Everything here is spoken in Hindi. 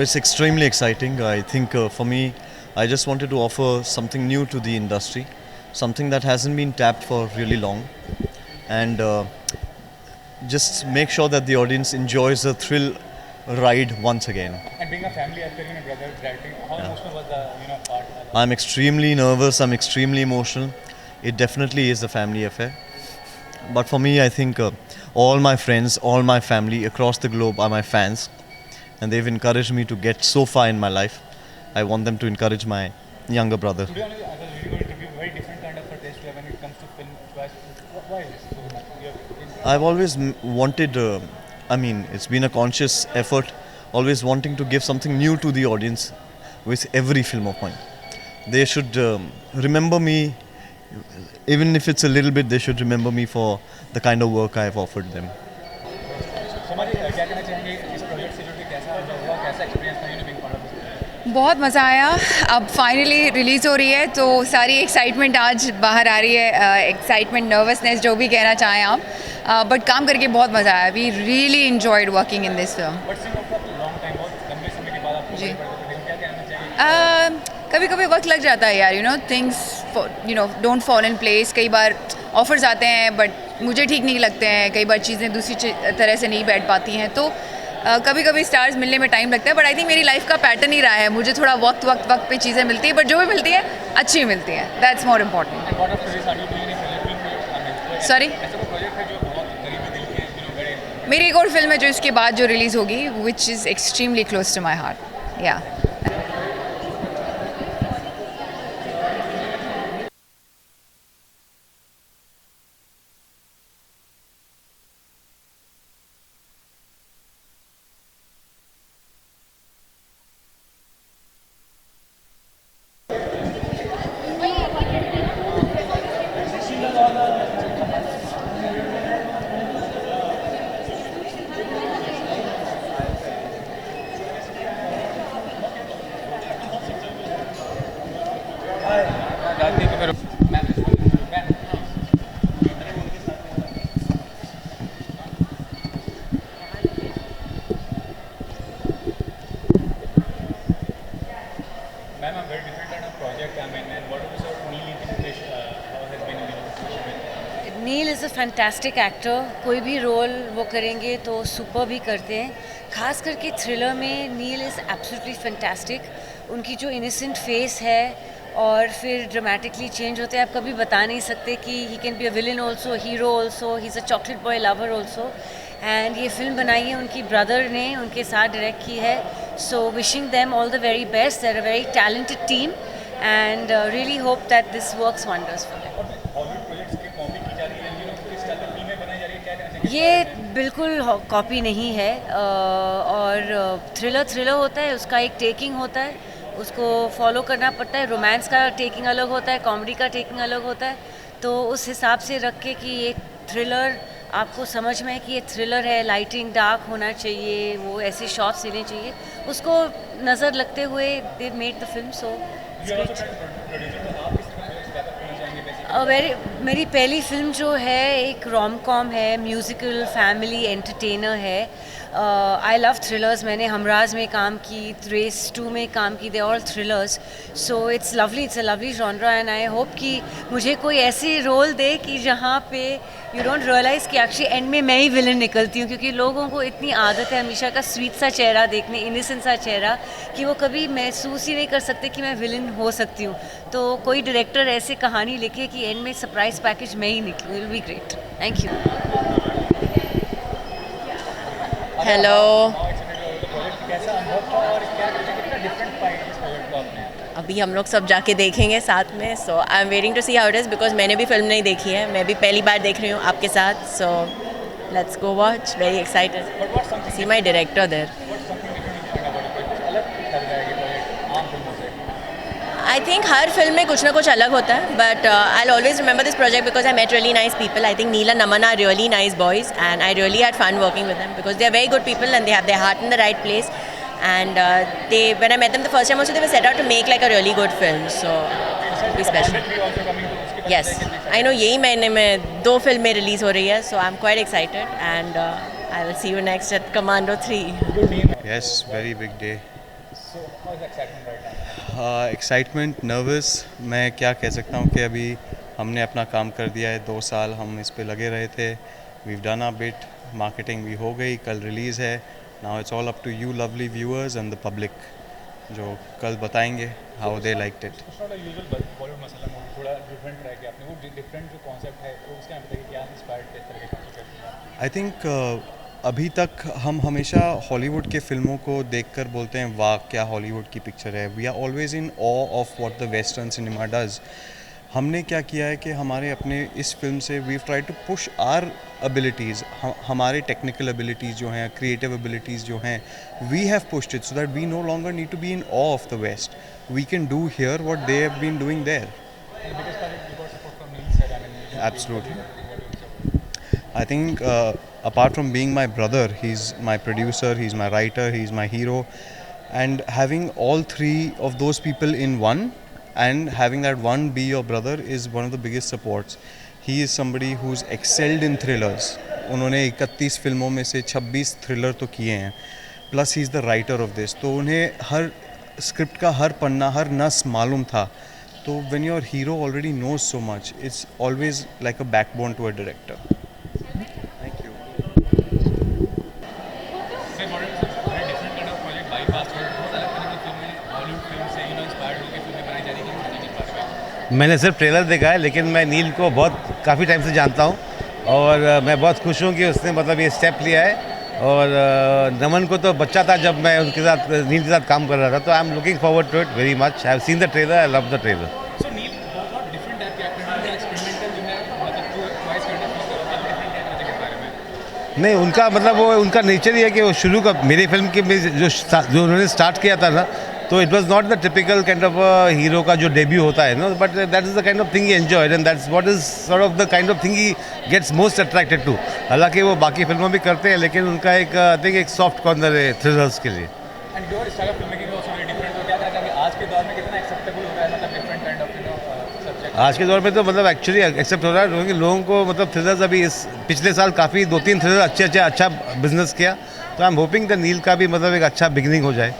It's extremely exciting. I think for me, I just wanted to offer something new to the industry, something that hasn't been tapped for really long, and just make sure that the audience enjoys the thrill ride once again. And being a family after brother directing, how emotional was the part? I'm extremely nervous. I'm extremely emotional. It definitely is a family affair. But for me, I think all my friends, all my family across the globe are my fans, and they've encouraged me to get so far in my life. I want them to encourage my younger brother. To be honest, I was really going to be very different kind of a taste when it comes to film choice. Why is this so much? I've always wanted, it's been a conscious effort, always wanting to give something new to the audience with every film of mine. They should remember me, even if it's a little bit, they should remember me for the kind of work I've offered them. समाज क्या कहना चाहेंगे इस प्रोजेक्ट से जुड़ के कैसा हुआ, कैसा एक्सपीरियंस था बीइंग पार्ट ऑफ दिस? बहुत मज़ा आया। अब फाइनली रिलीज़ हो रही है तो सारी एक्साइटमेंट आज बाहर आ रही है, एक्साइटमेंट, नर्वसनेस, जो भी कहना चाहें आप, बट काम करके बहुत मज़ा आया। We really enjoyed working in this film. जी, कभी कभी वक्त लग जाता है यार, things don't fall in place. कई बार ऑफर्स आते हैं बट मुझे ठीक नहीं लगते हैं, कई बार चीज़ें दूसरी तरह से नहीं बैठ पाती हैं, तो कभी कभी स्टार्स मिलने में टाइम लगता है। बट आई थिंक मेरी लाइफ का पैटर्न ही रहा है, मुझे थोड़ा वक्त पे चीज़ें मिलती हैं, बट जो भी मिलती है अच्छी मिलती हैं। That's more important. सॉरी, मेरी एक और फिल्म है जो इसके बाद जो रिलीज़ होगी, which is extremely close to my heart. या Ma'am, I'm very different kind of project. And what was your Neil Ethan how has been in association with? Neil is a fantastic actor. कोई भी रोल वो करेंगे तो सुपर भी करते हैं। खास करके थ्रिलर में नील इज़ एब्सोल्युटली फैंटास्टिक। उनकी जो इनोसेंट फेस है और फिर ड्रामेटिकली चेंज होते हैं, आप कभी बता नहीं सकते कि he can be a villain also, hero also, he is a chocolate boy lover also. And ये फिल्म बनाई है उनकी ब्रदर ने, उनके साथ डायरेक्ट की है। So wishing them all the very best. They are a very talented team and really hope that this works wonders for them. ये बिल्कुल कॉपी नहीं है, और थ्रिलर होता है, उसका एक टेकिंग होता है, उसको फॉलो करना पड़ता है। रोमांस का टेकिंग अलग होता है, कॉमेडी का टेकिंग अलग होता है, तो उस हिसाब से रख के कि ये थ्रिलर आपको समझ में है कि ये थ्रिलर है, लाइटिंग डार्क होना चाहिए, वो ऐसे शॉट्स लेने चाहिए, उसको नज़र लगते हुए दे मेड द फिल्म। सो मेरी पहली फिल्म जो है एक रोम कॉम है, म्यूज़िकल फैमिली एंटरटेनर है। I love thrillers. मैंने हमराज में काम की, रेस 2 में काम की, they all thrillers. So it's a lovely genre and I hope कि मुझे कोई ऐसी रोल दे कि जहाँ पे यू डोंट रियलाइज़ कि एक्चुअली एंड में मैं ही विलन निकलती हूँ, क्योंकि लोगों को इतनी आदत है हमेशा का स्वीट सा चेहरा देखने, इनोसेंट सा चेहरा, कि वो कभी महसूस ही नहीं कर सकते कि मैं विलन हो सकती हूँ। तो कोई डायरेक्टर ऐसे कहानी लिखे कि एंड में सरप्राइज पैकेज मैं ही निकलूँ, will be great. Thank you. Hello, अभी हम लोग सब जाके देखेंगे साथ में। So I am waiting to see how it is, because मैंने भी फिल्म नहीं देखी है, मैं भी पहली बार देख रही हूँ आपके साथ। So let's go watch, very excited see my director there. I think हर फिल्म में कुछ ना कुछ अलग होता है, but I always remember this project because I met really nice people. I think Neil and Naman are really nice boys, and I really had fun working with them because they are very good people and they have their heart in the right place. And when I met them the first time also, they were set out to make like a really good film. So it'll be special. Yes, I know यही महीने में 2 फिल्में रिलीज़ हो रही है, so I'm quite excited and I will see you next at Commando 3. Yes, very big day. So how is the excitement right now? Excitement nervous मैं क्या कह सकता हूँ कि अभी हमने अपना काम कर दिया है, 2 साल हम इस पे लगे रहे थे. We've done our bit, marketing भी हो गई, कल रिलीज़ है. Now it's all up to you lovely viewers and the public, जो कल बताएंगे how they liked it. It's not a usual Bollywood masala movie, थोड़ा डिफरेंट ट्राई किया आपने. वो डिफरेंट जो कॉन्सेप्ट है वो उसके बताइए क्या इंस्पायर्ड इस तरह के कॉन्सेप्ट. आई थिंक अभी तक हम हमेशा हॉलीवुड के फिल्मों को देखकर बोलते हैं वाह क्या हॉलीवुड की पिक्चर है. We are always in awe of what the western cinema does. हमने क्या किया है कि हमारे अपने इस फिल्म से we try to push our abilities, हमारे टेक्निकल एबिलिटीज़ जो हैं, क्रिएटिव एबिलिटीज़ जो हैं, we have pushed it so that we no longer need to be in awe of the west. We can do here what they have been doing there. Absolutely. I think apart from being my brother, he's my producer, he's my writer, he's my hero, and having all three of those people in one and having that one be your brother is one of the biggest supports. He is somebody who's excelled in thrillers. उन्होंने 31 फिल्मों में से 26 थ्रिलर तो किए हैं, plus he is the writer of this. तो उन्हें हर स्क्रिप्ट का हर पन्ना, हर नस मालूम था. तो when your hero already knows so much, it's always like a backbone to a director. Thank you. से बड़े different kind of project bypass हो होता लगता है कि फिल्में हॉलीवुड फिल्म से इंस्पायर्ड होकर फिल्में बनाई जा रही हैं कि नहीं बारे में. मैंने सिर्फ ट्रेलर देखा है, लेकिन मैं नील को बहुत काफ़ी टाइम से जानता हूँ और मैं बहुत खुश हूँ कि उसने मतलब ये स्टेप लिया है. और नमन को तो बच्चा था जब मैं उनके साथ नील के साथ काम कर रहा था, तो I am looking forward to it very much. I have seen the trailer, I love the trailer. So Neil बहुत डिफरेंट टाइप के एक्टर हैं, एक्सपेरिमेंटल जो है मतलब जो चॉइस करना शुरू करा था डिफरेंट टाइप के बारे में. नहीं, उनका मतलब वो उनका नेचर ही है कि वो शुरू का मेरी फिल्म के में जो उन्होंने स्टार्ट किया था ना, तो it was not the typical kind of hero का जो डेब्यू होता है, no, but that is the kind of thing he enjoyed and that's what is sort of the kind of thing he gets most attracted to. हालांकि वो बाकी फिल्मों भी करते हैं, लेकिन उनका एक आई थिंक एक सॉफ्ट कॉर्नर है थ्रिलर्स के लिए. And your style of film making also very different. तो क्या कहना चाहिए आज के दौर में कितना एक्सेप्टेबल हो रहा है, मतलब डिफरेंट काइंड ऑफ सब्जेक्ट आज के दौर में तो मतलब एक्चुअली एक्सेप्ट हो रहा है, क्योंकि लोगों को मतलब थ्रिलर्स अभी इस पिछले साल काफ़ी 2-3 थ्रिलर अच्छा बिजनेस किया. तो आई एम होपिंग द नील का भी मतलब एक अच्छा बिगिनिंग हो जाए.